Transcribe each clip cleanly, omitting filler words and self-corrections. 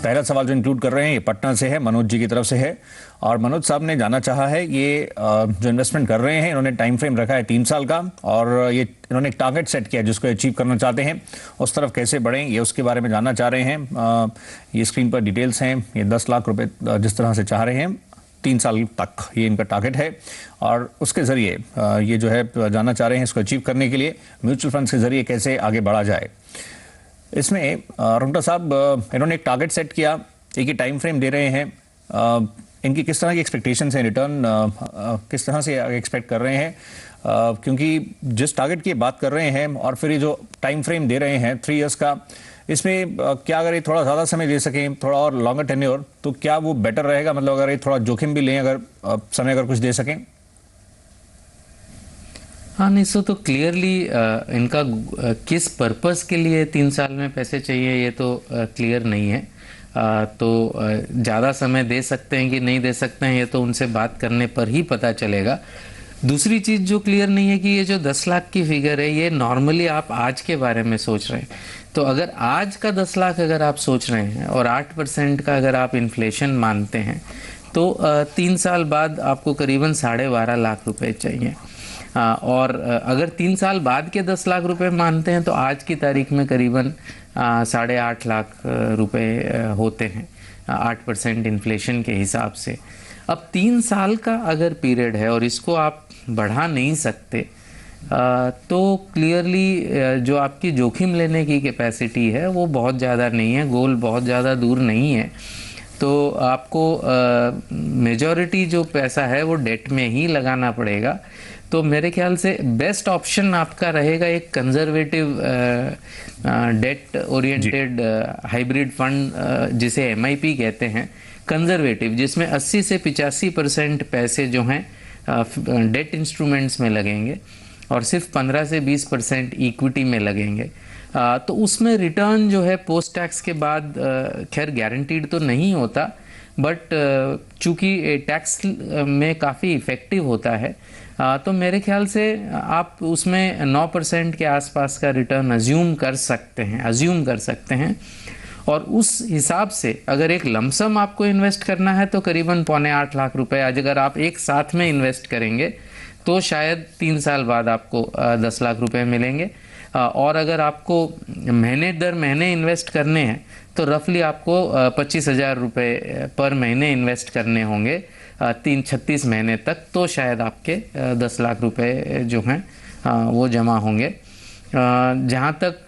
पहला सवाल जो इंक्लूड कर रहे हैं ये पटना से है, मनोज जी की तरफ से है। और मनोज साहब ने जानना चाहा है ये जो इन्वेस्टमेंट कर रहे हैं इन्होंने टाइम फ्रेम रखा है 3 साल का, और ये इन्होंने एक टारगेट सेट किया जिसको अचीव करना चाहते हैं, उस तरफ कैसे बढ़ें ये उसके बारे में जानना चाह रहे हैं। ये स्क्रीन पर डिटेल्स हैं। ये 10 लाख रुपए जिस तरह से चाह रहे हैं 3 साल तक ये इनका टारगेट है, और उसके जरिए ये जो है जानना चाह रहे हैं इसको अचीव करने के लिए म्यूचुअल फंड्स के जरिए कैसे आगे बढ़ा जाए। इसमें रुंगटा साहब इन्होंने एक टारगेट सेट किया, एक ही टाइम फ्रेम दे रहे हैं, इनकी किस तरह की एक्सपेक्टेशंस हैं, रिटर्न किस तरह से एक्सपेक्ट कर रहे हैं, क्योंकि जिस टारगेट की बात कर रहे हैं और फिर ये जो टाइम फ्रेम दे रहे हैं 3 इयर्स का, इसमें क्या अगर ये थोड़ा ज़्यादा समय दे सकें, थोड़ा और लॉन्गर टेन्योर, तो क्या वो बेटर रहेगा? मतलब अगर ये थोड़ा जोखिम भी लें, अगर समय अगर कुछ दे सकें। हाँ, नहीं सो तो क्लियरली इनका किस पर्पस के लिए 3 साल में पैसे चाहिए ये तो क्लियर नहीं है। तो ज़्यादा समय दे सकते हैं कि नहीं दे सकते हैं ये तो उनसे बात करने पर ही पता चलेगा। दूसरी चीज़ जो क्लियर नहीं है कि ये जो 10 लाख की फिगर है ये नॉर्मली आप आज के बारे में सोच रहे हैं, तो अगर आज का 10 लाख अगर आप सोच रहे हैं और 8% का अगर आप इन्फ्लेशन मानते हैं तो 3 साल बाद आपको करीबन 12.5 लाख रुपए चाहिए। और अगर 3 साल बाद के 10 लाख रुपए मानते हैं तो आज की तारीख में करीबन 8.5 लाख रुपए होते हैं 8% इन्फ्लेशन के हिसाब से। अब 3 साल का अगर पीरियड है और इसको आप बढ़ा नहीं सकते तो क्लियरली जो आपकी जोखिम लेने की कैपेसिटी है वो बहुत ज़्यादा नहीं है, गोल बहुत ज़्यादा दूर नहीं है। तो आपको मेजॉरिटी जो पैसा है वो डेट में ही लगाना पड़ेगा। तो मेरे ख्याल से बेस्ट ऑप्शन आपका रहेगा एक conservative debt oriented hybrid fund जिसे MIP कहते हैं, कंजर्वेटिव, जिसमें 80 से 85% पैसे जो हैं डेट इंस्ट्रूमेंट्स में लगेंगे और सिर्फ 15 से 20% इक्विटी में लगेंगे। तो उसमें रिटर्न जो है पोस्ट टैक्स के बाद खैर गारंटीड तो नहीं होता, बट चूंकि टैक्स में काफ़ी इफ़ेक्टिव होता है तो मेरे ख्याल से आप उसमें 9% के आसपास का रिटर्न अज्यूम कर सकते हैं। और उस हिसाब से अगर एक लमसम आपको इन्वेस्ट करना है तो करीबन 7.25 लाख रुपए आज अगर आप एक साथ में इन्वेस्ट करेंगे तो शायद 3 साल बाद आपको 10 लाख रुपए मिलेंगे। और अगर आपको महीने दर महीने इन्वेस्ट करने हैं तो रफली आपको 25,000 रुपये पर महीने इन्वेस्ट करने होंगे 36 महीने तक, तो शायद आपके 10 लाख रुपए जो हैं वो जमा होंगे। जहाँ तक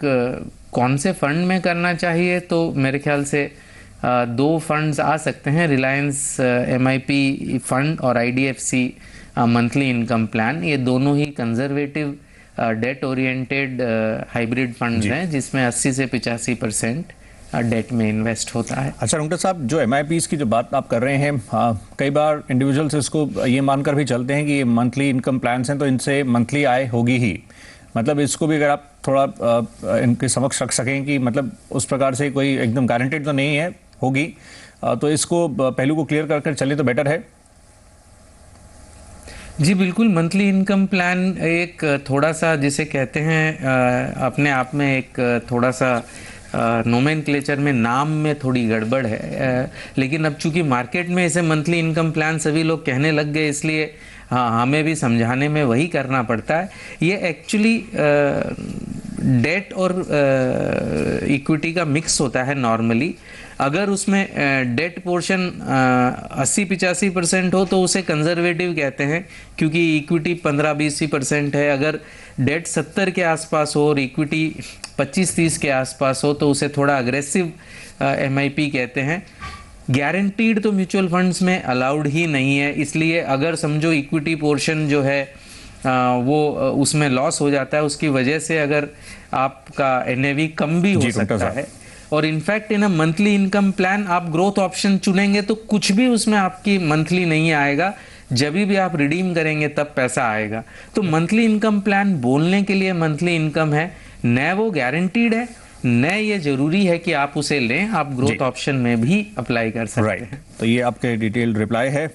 कौन से फंड में करना चाहिए तो मेरे ख्याल से 2 फंड्स आ सकते हैं, रिलायंस MIP फंड और IDFC मंथली इनकम प्लान। ये दोनों ही conservative debt oriented hybrid funds हैं जिसमें 80 से 85% डेट में इन्वेस्ट होता है। अच्छा रुंगटा साहब, जो MIPs की जो बात आप कर रहे हैं, कई बार इंडिविजुअल्स इसको ये मानकर भी चलते हैं कि ये मंथली इनकम प्लान्स हैं तो इनसे मंथली आय होगी ही। मतलब इसको भी अगर आप थोड़ा इनके समक्ष रख सकें कि मतलब उस प्रकार से कोई एकदम गारंटेड तो नहीं है होगी, तो इसको पहलू को क्लियर कर चले तो बेटर है। जी बिल्कुल, मंथली इनकम प्लान एक थोड़ा सा जिसे कहते हैं अपने आप में एक थोड़ा सा नोमेनक्लेचर में नाम में थोड़ी गड़बड़ है, लेकिन अब चूंकि मार्केट में इसे मंथली इनकम प्लान सभी लोग कहने लग गए इसलिए हाँ हमें भी समझाने में वही करना पड़ता है। ये एक्चुअली डेट और इक्विटी का मिक्स होता है नॉर्मली। अगर उसमें डेट पोर्शन 80-85% हो तो उसे कंजर्वेटिव कहते हैं क्योंकि इक्विटी 15-20% है। अगर डेट 70 के आसपास हो और इक्विटी 25-30 के आसपास हो तो उसे थोड़ा अग्रेसिव MIP कहते हैं। गारंटीड तो म्यूचुअल फंड्स में अलाउड ही नहीं है, इसलिए अगर समझो इक्विटी पोर्शन जो है वो उसमें लॉस हो जाता है, उसकी वजह से अगर आपका NAV कम भी हो सकता है। और in fact in a monthly income plan आप ग्रोथ ऑप्शन चुनेंगे तो कुछ भी उसमें आपकी मंथली नहीं आएगा, जब भी आप रिडीम करेंगे तब पैसा आएगा। तो मंथली इनकम प्लान बोलने के लिए मंथली इनकम है, न वो गारंटीड है न ये जरूरी है कि आप उसे लें, आप ग्रोथ ऑप्शन में भी अप्लाई कर सकते हैं। तो ये आपके डिटेल रिप्लाई है।